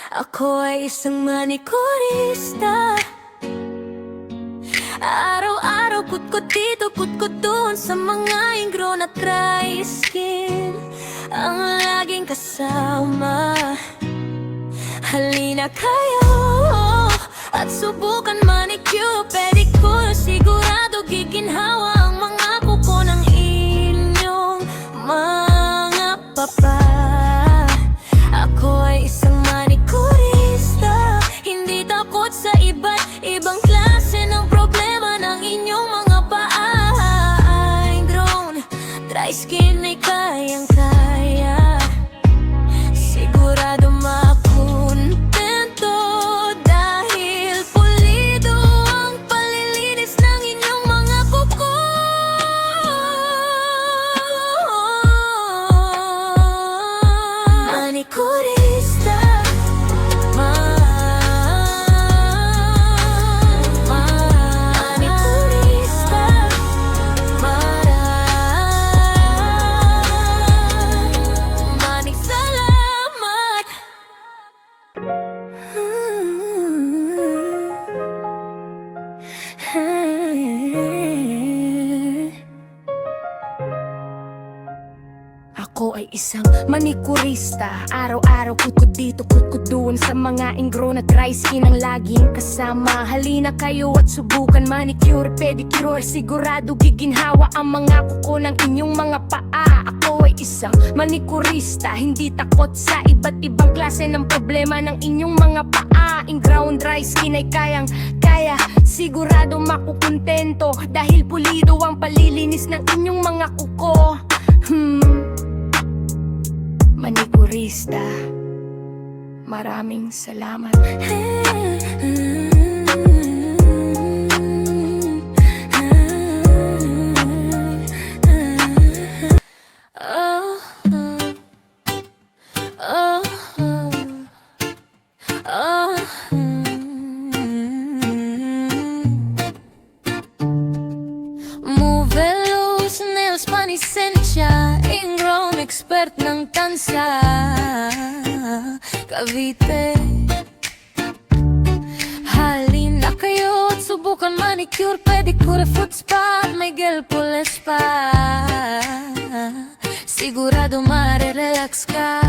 Ako ay isang manikurista. Araw-araw kutkot dito, kutkot doon, sa mga ingrown at dry skin ang laging kasama. Halina kayo at subukan manicure, pedicure. Sigurado giginhawa ang mga kuko ng inyong mga papa. Ako ay isang manikurista, hindi takot sa iba't ibang klase ng problema ng inyong mga paa. Ingrown, dry skin ay kayang-kaya. Sigurado makontento dahil pulido ang palilinis ng inyong mga kuko. Manikurista. Manikurista. Manik salamat. Ako ay isang manikurista. Araw-araw kutkod dito, kutkod doon, sa mga ingrown at dry skin ang laging kasama. Halina kayo at subukan manicure, pedicure. Sigurado giginhawa ang mga kuko ng inyong mga paa. Ako ay isang manikurista, hindi takot sa iba't ibang klase ng problema ng inyong mga paa. Ingrown dry skin ay kayang-kaya. Sigurado makukontento dahil pulido ang palilinis ng inyong mga kuko. Manikurista, maraming salamat. Oh, oh, oh, Movelos, nails, panisensya, ingrown, expert ng tansa, Cavite. Halina kayo at subukan manicure, pedicure, foot spa, may gel polish pa. Sigurado marerelax ka.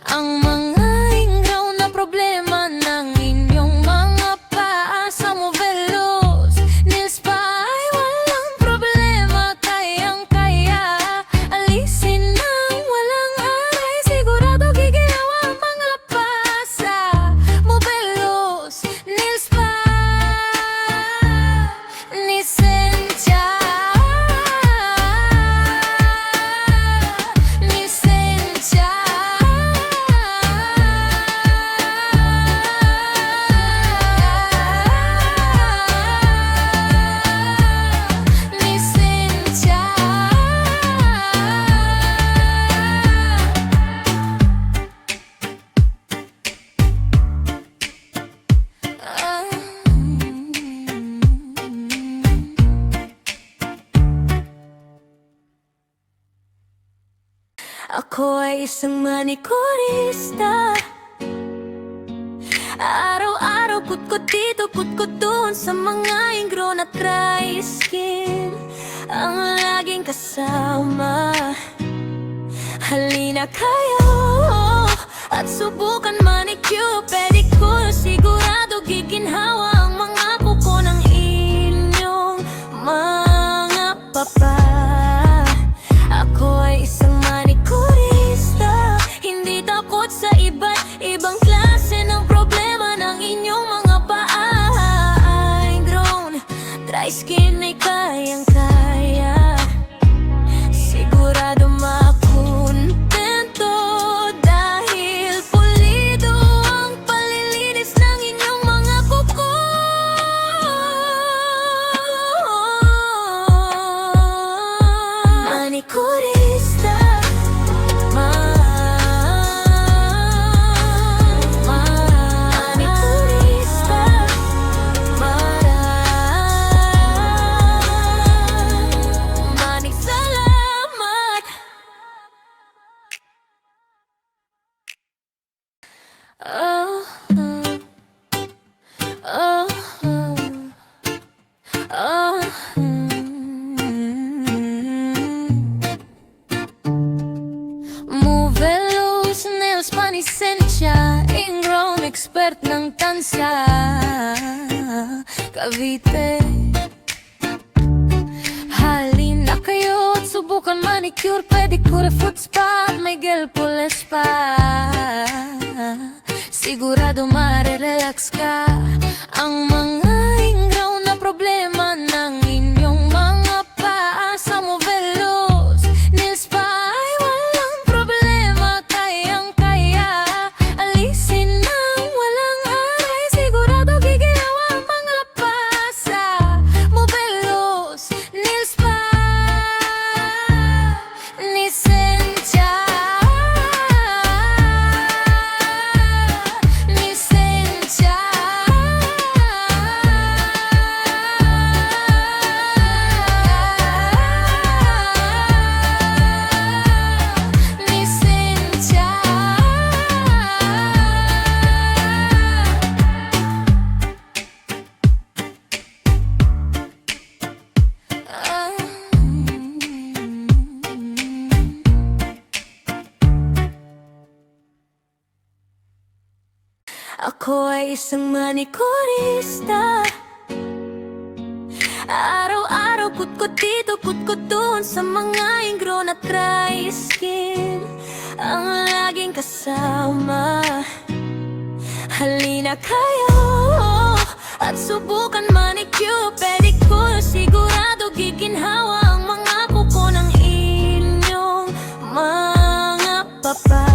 Ang mga ingrown na problema ng inyong mga paa sa Movelos nails pa ay walang problema, kayang-kaya. Alisin ng walang aray, sigurado giginawa ang mga paa sa Movelos nails pa. Lisensya. Lisensya. Lisensya. Ako ay isang manikurista. Araw-araw kutkot dito, kutkot doon, sa mga ingrown at dry skin ang laging kasama. Halina kayo at subukan manicure, pedicure. Sigurado giginhawa ang mga kuko ng inyong mga papa. Ako ay isang manikurista, hindi takot sa iba't ibang klase ng problema ng inyong mga paa. Ingrown, dry skin ay kayang-kaya. Sigurado makontento dahil pulido ang palilinis expert ng tansa Cavite. Halina kayo at subukan manicure, pedicure, foot spa at may gel polish pa. Sigurado marerelax ka. Ang mga ingraw na problema ng inyong mga paa sa Movelos Nails Spa ay walang problema, kayang-kaya alisin ng walang aray. Sigurado giginawa ang mga paa sa Movelos Nails Spa ni Sencha. Ni Sencha. Ni Sencha. Ako ay isang manikurista. Araw-araw kutkot dito, kutkot doon sa mga ingrown at dry skin ang laging kasama. Halina kayo at subukan manicure, pedicure. Sigurado giginhawa ang mga kuko ng inyong mga papa.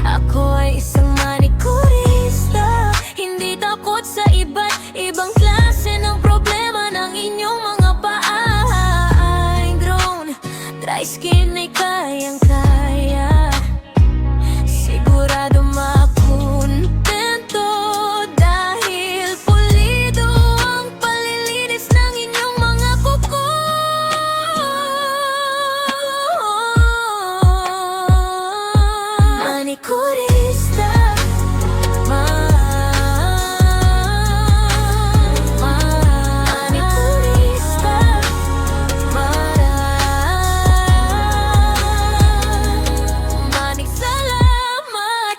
Ako ay isang manikurista, hindi takot sa iba't ibang klase ng problema ng inyong mga paa. Ingrown, dry skin ay kayang-kaya. Sigurado makontento dahil pulido ang palilinis ng inyong mga kuko. Manikurista. Manikurista. Maraming salamat.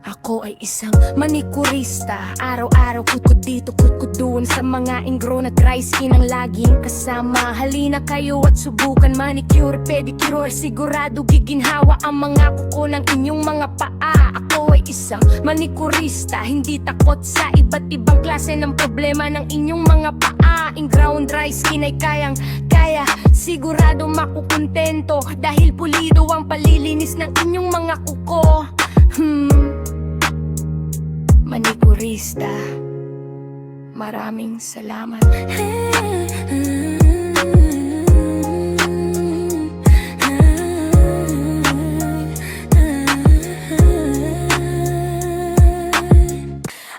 Ako ay isang manikurista. Araw-araw kutkod dito, kutkod doon sa mga ingrown at dry skin ang laging kasama. Halina kayo at subukan manicure, pedicure. Sigurado giginhawa ang mga kuko ng inyong mga paa. Ako ay isang manikurista, hindi takot sa iba't ibang klase ng problema ng inyong mga paa. Ingrown dry skin ay kayang-kaya. Sigurado makukontento dahil pulido ang palilinis ng inyong mga kuko. Manikurista. Maraming salamat.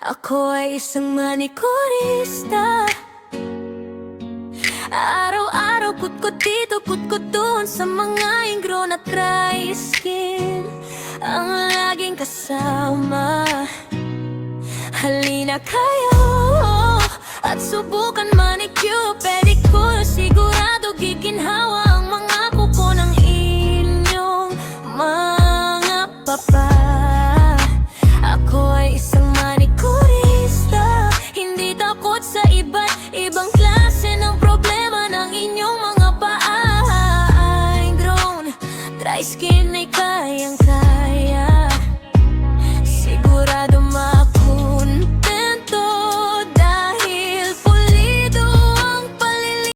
Ako ay isang manikurista. Araw-araw kutkot dito, kutkot doon sa mga ingrown at dry skin ang laging kasama. Halina kayo at subukan manicure, pedicure. Sigurado giginhawa ang mga kuko ng inyong mga papa. Ako ay isang manikurista, hindi takot sa iba't ibang